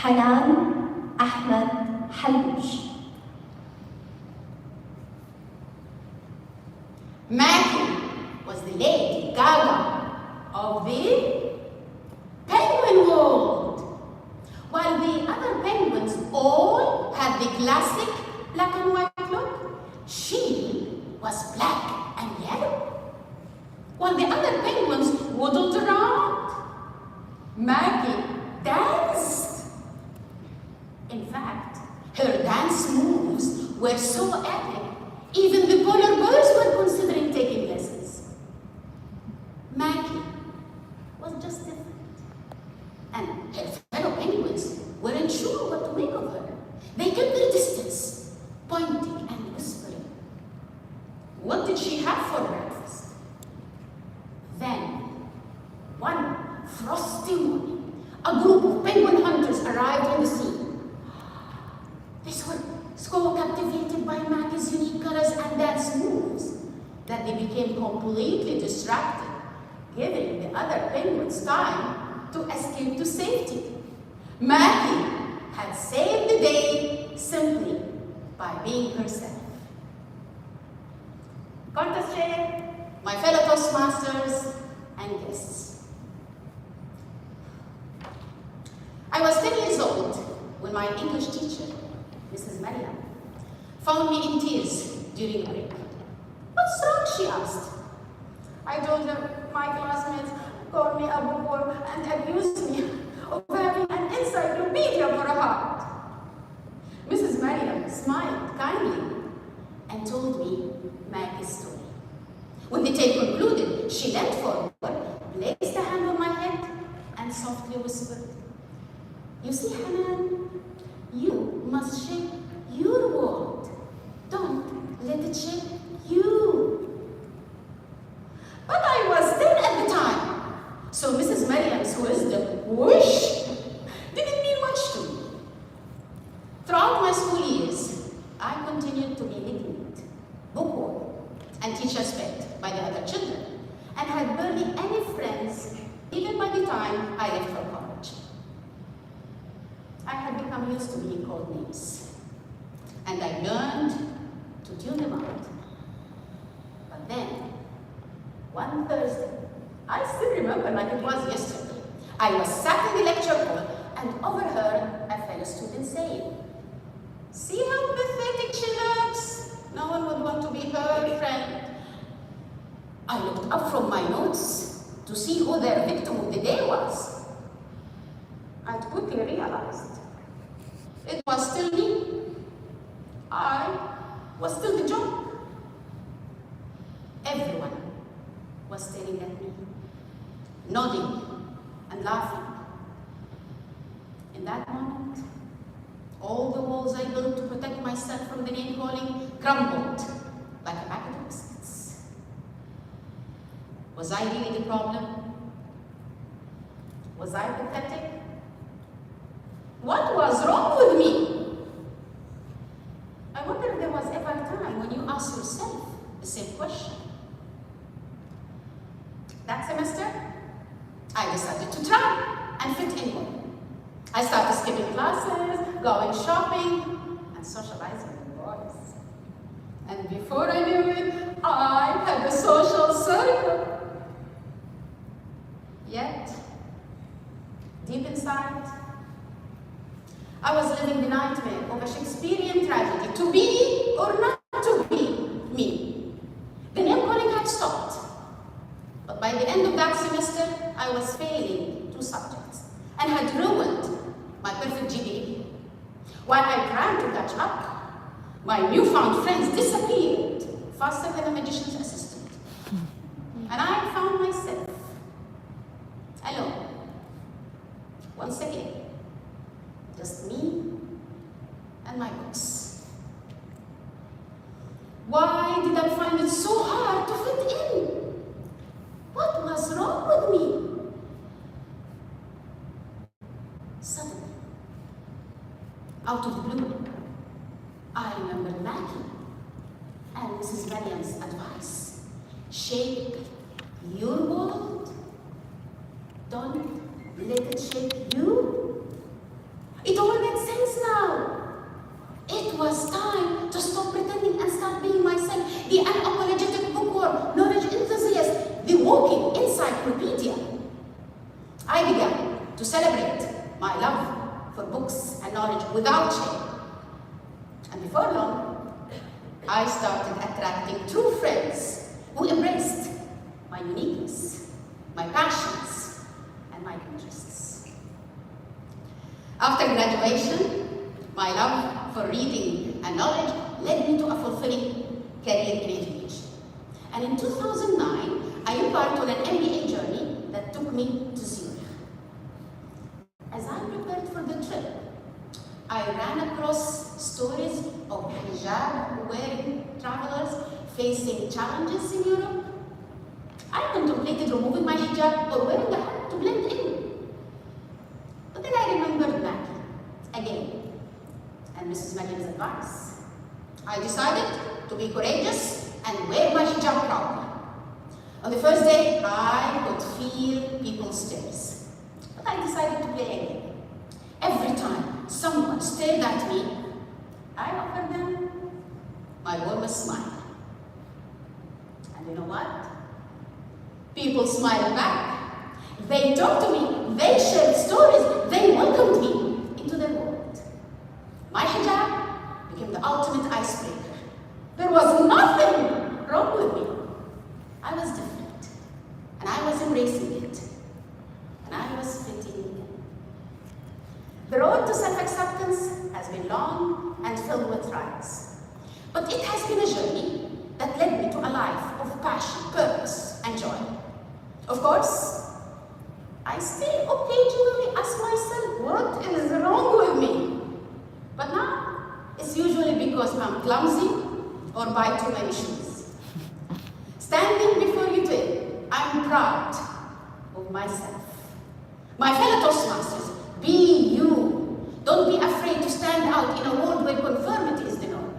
Hanaan Ahmed Halouch. Maggie was the Lady Gaga of the penguin world. While the other penguins all had the classic black and white look, she was black and yellow. While the other penguins waddled around, Maggie danced. In fact, her dance moves were so epic, even the polar bears were considering taking lessons. Maggie was just different, and her fellow penguins weren't sure what to make of her. They kept their distance, pointing and whispering. What did she have for breakfast? Then, one frosty morning, a group of penguin hunters arrived on the scene. These were so captivated by Maggie's unique colors and dance moves that they became completely distracted, giving the other penguins time to escape to safety. Maggie had saved the day simply by being herself. Contest chair, my fellow Toastmasters, and guests. I was 10 years old when my English teacher, Mrs. Mariam, found me in tears during a break. "What's wrong?" she asked. I told her my classmates called me a bookworm and accused me of having an encyclopedia for a heart. Mrs. Mariam smiled kindly and told me Maggie's story. When the tale concluded, she leant forward, placed a hand on my head, and softly whispered, "You see, Hanaan, you must shape your world. Don't let it shape you." But I was 10 at the time, so Mrs. Mariam's wisdom, whoosh, didn't mean much to me. Throughout my school years, I continued to be ignorant, bookworm, and teacher's pet by the other children, and had barely any friends even by the time I left for college. I had become used to being called names, and I learned to tune them out. But then, one Thursday, I still remember like it was yesterday, I was sat in the lecture hall and overheard a fellow student saying, "See how pathetic she looks? No one would want to be her friend." I looked up from my notes to see who their victim of the day was. I quickly realized it was still me. I was still the joke. Everyone was staring at me, nodding and laughing. In that moment, all the walls I built to protect myself from the name-calling crumbled like a packet of biscuits. Was I really the problem? Was I pathetic? What was wrong with me? I wonder if there was ever a time when you asked yourself the same question. That semester, I decided to try and fit in more. I started skipping classes, going shopping, and socializing with boys. And before I knew it, I had a social circle. Yet, deep inside, I was living the nightmare of a Shakespearean tragedy, to be or not to be me. The name-calling had stopped. But by the end of that semester, I was failing 2 subjects and had ruined my perfect GPA. While I tried to catch up, my newfound friends disappeared faster than a magician's assistant. And I found myself alone. Once again, just me and my books. Why did I find it so hard to fit in? What was wrong with me? Suddenly, out of the blue, I remembered Maggie and Mrs. Mariam's advice. Shape your world. Don't let it shape you. It celebrate my love for books and knowledge without shame. And before long, I started attracting true friends who embraced my uniqueness, my passions, and my interests. After graduation, my love for reading and knowledge led me to a fulfilling career in education. And in 2009, I embarked on an MBA journey that took me to Zurich. As I prepared for the trip, I ran across stories of hijab-wearing travelers facing challenges in Europe. I contemplated removing my hijab or wearing a hat to blend in. But then I remembered Maggie again, and Mrs. Maggie's advice. I decided to be courageous and wear my hijab proudly. On the first day, I could feel people stares, but I decided to play a game. Every time someone stared at me, I offered them my warmest smile. And you know what? People smiled back. They talked to me, they shared stories, they welcomed me into their world. My hijab became the ultimate icebreaker. There was nothing wrong with me. I was different, and I was embracing it, and I was fitting in. The road to self-acceptance has been long and filled with trials, but it has been a journey that led me to a life of passion, purpose, and joy. Of course, I still occasionally ask myself, what is wrong with me? But now, it's usually because I'm clumsy or buy too many shoes. Standing before you today, I'm proud of myself. My fellow Toastmasters, be you. Don't be afraid to stand out in a world where conformity is the norm.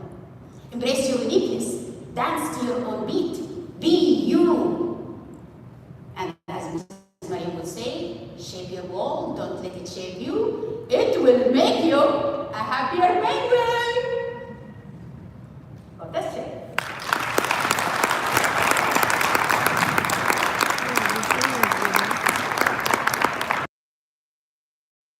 Embrace your uniqueness. Dance to your own beat. Be you. And as Mrs. Maria would say, shape your world, don't let it shape you. It will make you a happier penguin.